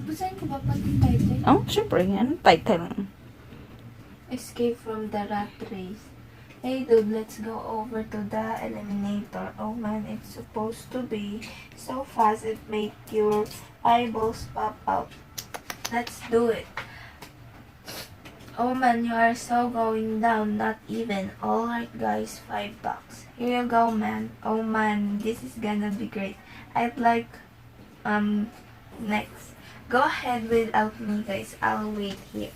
Basahin ko ba pati title? Oh, syempre. Anong title? Escape from the rat race. Hey dude, let's go over to the eliminator. Oh man, it's supposed to be so fast it make your eyeballs pop out. Let's do it. Oh man, you are so going down, not even. Alright guys, $5. Here you go man. Oh man, this is gonna be great. I'd like, next. Go ahead without me guys, I'll wait here.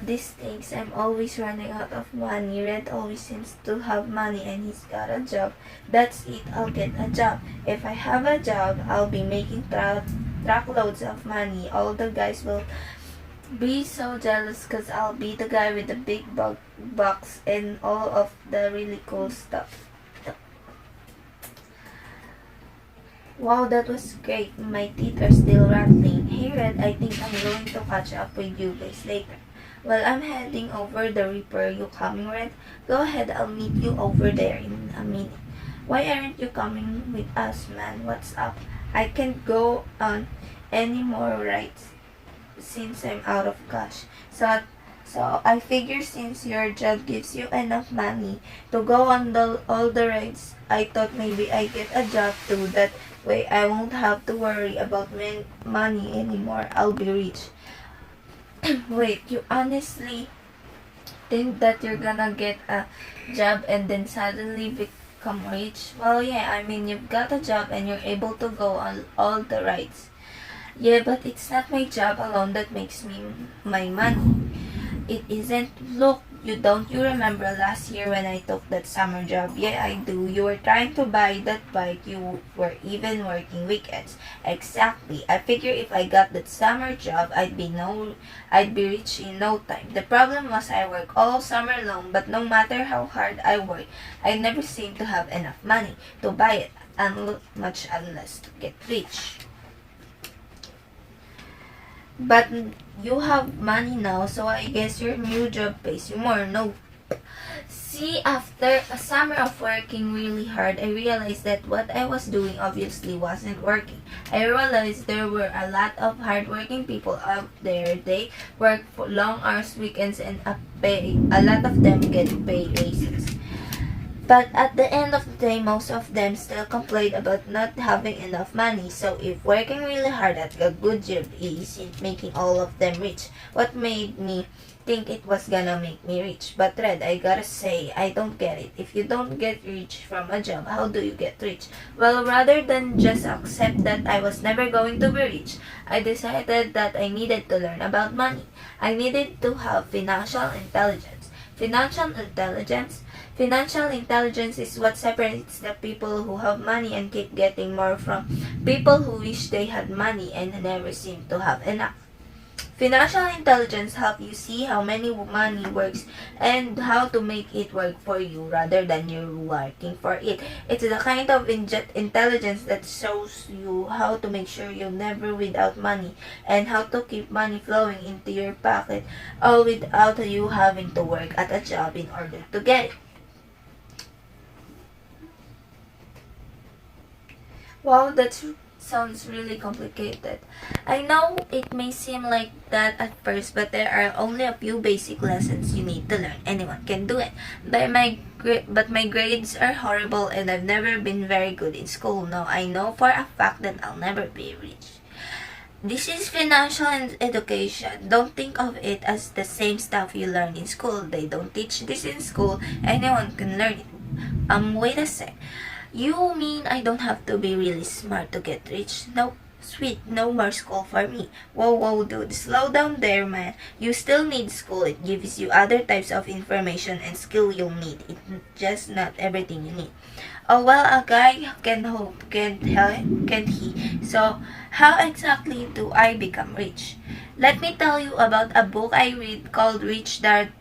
These things, I'm always running out of money. Red always seems to have money and he's got a job. That's it, I'll get a job. If I have a job, I'll be making truckloads of money. All the guys will be so jealous because I'll be the guy with the big box and all of the really cool stuff. Wow, that was great. My teeth are still rattling. Hey Red, I think I'm going to catch up with you guys later. Well, I'm heading over the Reaper. You coming, Red? Go ahead, I'll meet you over there in a minute. Why aren't you coming with us, man? What's up? I can't go on any more rides since I'm out of cash. So I figure since your job gives you enough money to go on all the rides, I thought maybe I get a job too. That way I won't have to worry about money anymore. I'll be rich. Wait, you honestly think that you're gonna get a job and then suddenly become rich? Well, yeah, I mean, you've got a job and you're able to go on all the rides. Yeah, but it's not my job alone that makes me my money. It isn't. Look, you remember last year when I took that summer job? Yeah, I do. You were trying to buy that bike. You were even working weekends. Exactly. I figure if I got that summer job, I'd be rich in no time. The problem was I work all summer long, but no matter how hard I work, I never seem to have enough money to buy it, much unless to get rich. But you have money now, so I guess your new job pays you more, no? See, after a summer of working really hard, I realized that what I was doing obviously wasn't working. I realized there were a lot of hardworking people out there. They work for long hours, weekends, and a lot of them get pay raises. But at the end of the day, most of them still complain about not having enough money. So if working really hard at a good job isn't making all of them rich, what made me think it was gonna make me rich? But Red, I gotta say, I don't get it. If you don't get rich from a job, how do you get rich? Well, rather than just accept that I was never going to be rich, I decided that I needed to learn about money. I needed to have financial intelligence. Financial intelligence is what separates the people who have money and keep getting more from people who wish they had money and never seem to have enough. Financial intelligence helps you see how money works and how to make it work for you rather than you working for it. It's the kind of intelligence that shows you how to make sure you're never without money and how to keep money flowing into your pocket all without you having to work at a job in order to get it. Wow, that sounds really complicated. I know it may seem like that at first, but there are only a few basic lessons you need to learn. Anyone can do it. But my grades are horrible and I've never been very good in school. Now I know for a fact that I'll never be rich. This is financial education. Don't think of it as the same stuff you learn in school. They don't teach this in school. Anyone can learn it. Wait a sec. You mean I don't have to be really smart to get rich? Nope. Sweet, no more school for me. Whoa, dude, slow down there, man. You still need school. It gives you other types of information and skill you'll need. It's just not everything you need. Oh, well, a guy can hope, can't he? So, how exactly do I become rich? Let me tell you about a book I read called Rich Dad,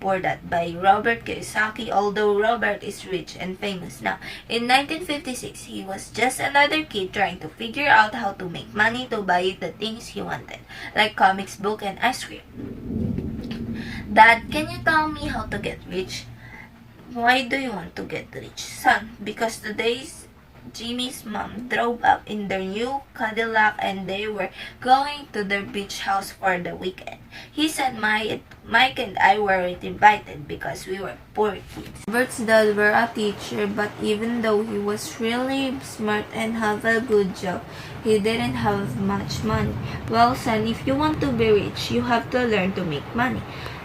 Poor Dad by Robert Kiyosaki. Although Robert is rich and famous now, in 1956 he was just another kid trying to figure out how to make money to buy the things he wanted, like comics, book, and ice cream. Dad, can you tell me how to get rich? Why do you want to get rich, son? Because Jimmy's mom drove up in their new Cadillac and they were going to their beach house for the weekend. He said Mike and I weren't invited because we were poor kids. Robert's dad were a teacher, but even though he was really smart and have a good job, he didn't have much money. Well, son, if you want to be rich, you have to learn to make money.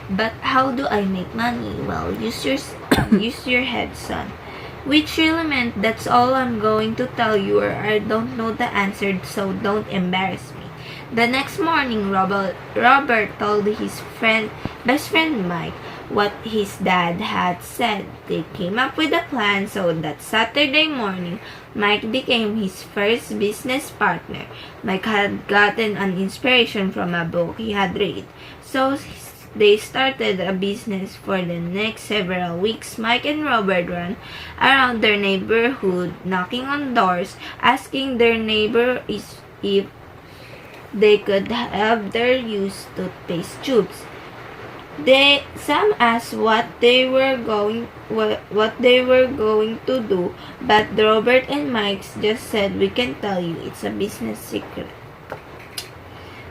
But how do I make money? Well, use your head, son. Which really meant that's all I'm going to tell you, or I don't know the answer, so don't embarrass me. The next morning, Robert told his best friend Mike what his dad had said. They came up with a plan so that Saturday morning, Mike became his first business partner. Mike had gotten an inspiration from a book he had read, so they started a business. For the next several weeks. Mike and Robert ran around their neighborhood, knocking on doors, asking their neighbors if they could have their used toothpaste tubes. Some asked what they were going to do, but Robert and Mike just said, "We can tell you, it's a business secret."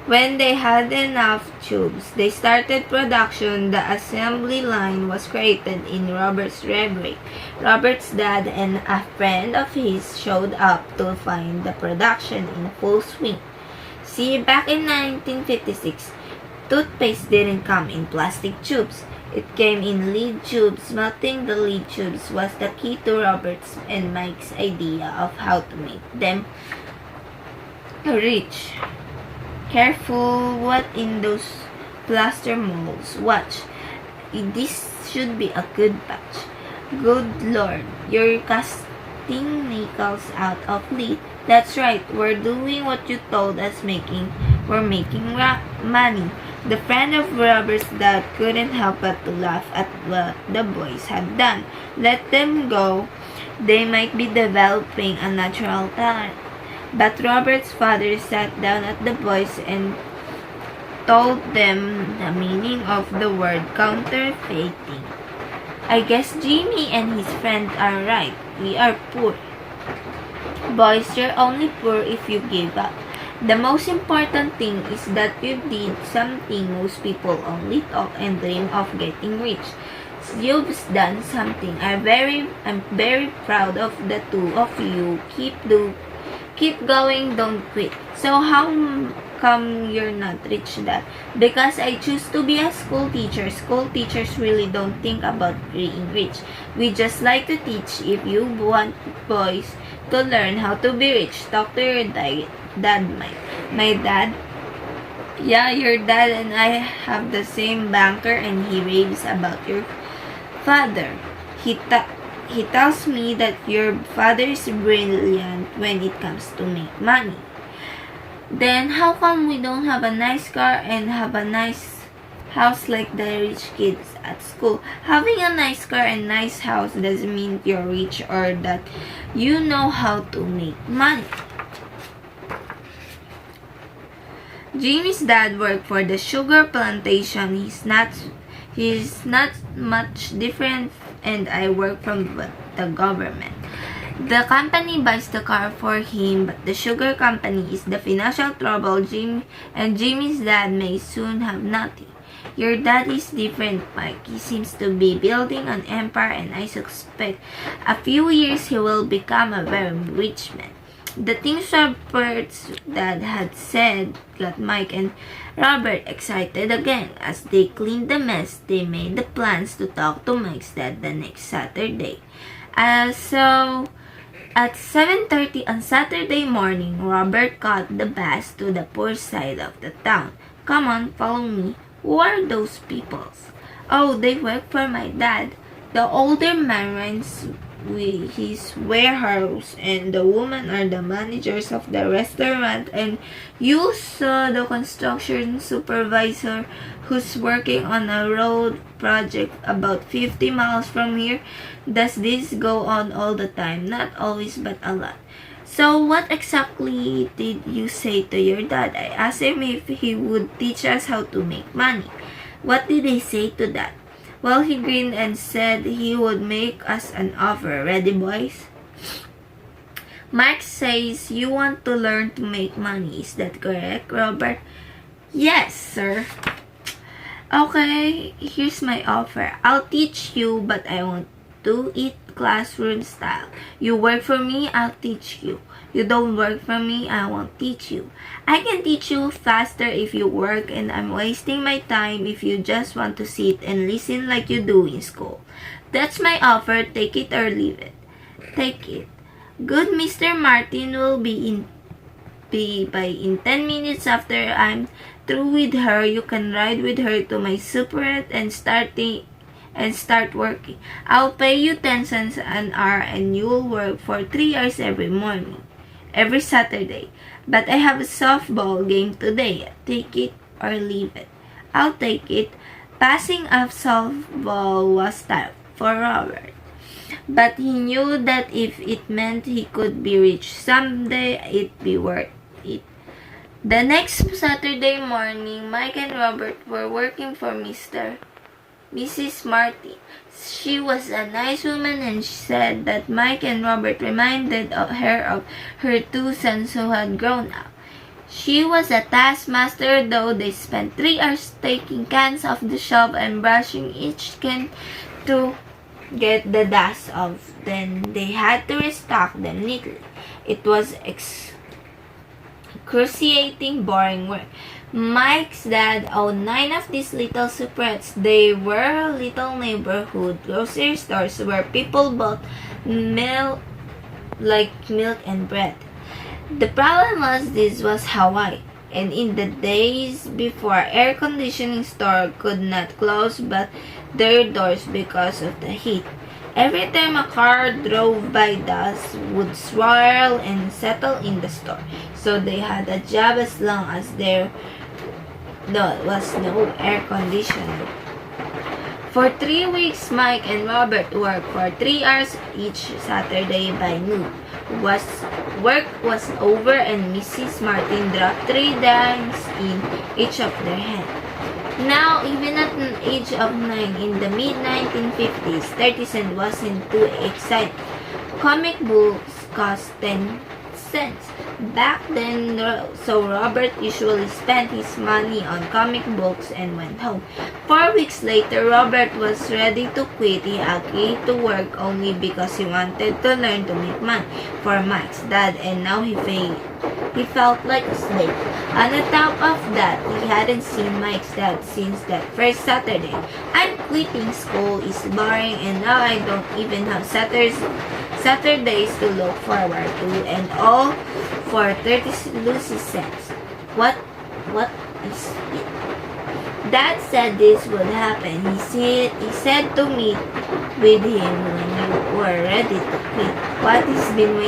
When they had enough tubes, they started production. The assembly line was created in Robert's library. Robert's dad and a friend of his showed up to find the production in full swing. See, back in 1956, toothpaste didn't come in plastic tubes. It came in lead tubes. Melting the lead tubes was the key to Robert's and Mike's idea of how to make them rich. Careful what in those plaster molds. Watch. This should be a good batch. Good Lord, you're casting nickels out of lead. That's right, we're doing what you told us we're making money. The friend of Robert's dad couldn't help but to laugh at what the boys had done. Let them go. They might be developing a natural talent. But Robert's father sat down at the boys and told them the meaning of the word counterfeiting. I guess Jimmy and his friend are right. We are poor. Boys, you're only poor if you give up. The most important thing is that you did something most people only talk and dream of getting rich. You've done something. I'm very proud of the two of you. Keep going, don't quit. So how come you're not rich, Dad? Because I choose to be a school teacher. School teachers really don't think about being rich. We just like to teach. If you want boys to learn how to be rich, talk to your dad, Mike. My dad? Yeah, your dad and I have the same banker and he raves about your father. He tells me that your father is brilliant when it comes to make money. Then how come we don't have a nice car and have a nice house like the rich kids at school? Having a nice car and nice house doesn't mean you're rich or that you know how to make money. Jimmy's dad worked for the sugar plantation. He's not much different, and I work from the government. The company buys the car for him, but the sugar company is the financial trouble. Jimmy's dad may soon have nothing. Your dad is different, Mike. He seems to be building an empire, and I suspect a few years he will become a very rich man. The things Robert's dad had said got Mike and Robert excited again. As they cleaned the mess, they made the plans to talk to Mike's dad the next Saturday. So, at 7:30 on Saturday morning, Robert caught the bus to the poor side of the town. Come on, follow me. Who are those people? Oh, they work for my dad. The older man runs his warehouse, and the women are the managers of the restaurant, and you saw the construction supervisor who's working on a road project about 50 miles from here. Does this go on all the time? Not always, but a lot. So what exactly did you say to your dad? I asked him if he would teach us how to make money. What did he say to that? Well, he grinned and said he would make us an offer. Ready, boys? Mike says you want to learn to make money. Is that correct, Robert? Yes, sir. Okay, here's my offer. I'll teach you, but I won't do it classroom style. You work for me, I'll teach you. You don't work for me, I won't teach you. I can teach you faster if you work, and I'm wasting my time if you just want to sit and listen like you do in school. That's my offer. Take it or leave it. Take it. Good Mr. Martin will be by in 10 minutes after I'm through with her. You can ride with her to my superette and start working. I'll pay you 10 cents an hour and you'll work for 3 hours every Saturday. But I have a softball game today. Take it or leave it. I'll take it. Passing up softball was tough for Robert. But he knew that if it meant he could be rich someday, it'd be worth it. The next Saturday morning, Mike and Robert were working for Mrs. Martin. She was a nice woman, and she said that Mike and Robert reminded her of her two sons who had grown up. She was a taskmaster, though. They spent 3 hours taking cans off the shelf and brushing each can to get the dust off. Then they had to restock them neatly. It was excruciating, boring work. Mike's dad owned 9 of these little superettes. They were little neighborhood grocery stores where people bought milk and bread. The problem was this was Hawaii, and in the days before air conditioning store could not close but their doors because of the heat. Every time a car drove by, dust would swirl and settle in the store. So they had a job as long as there was no air conditioner. For 3 weeks, Mike and Robert worked for 3 hours each Saturday by noon. Work was over and Mrs. Martin dropped 3 dimes in each of their hands. Now, even at an age of 9 in the mid-1950s, 30 cents wasn't too exciting. Comic books cost 10 cents back then, so Robert usually spent his money on comic books and went home. 4 weeks later, Robert was ready to quit. He agreed to work only because he wanted to learn to make money for Mike's dad, and now he felt like a slave. On the top of that, he hadn't seen Mike's dad since that first Saturday. I'm quitting, school is boring, and now I don't even have Saturdays to look forward to, and all for 30 Lucy cents. What is it? Dad said this would happen. He said to meet with him when you were ready to quit. What he's been waiting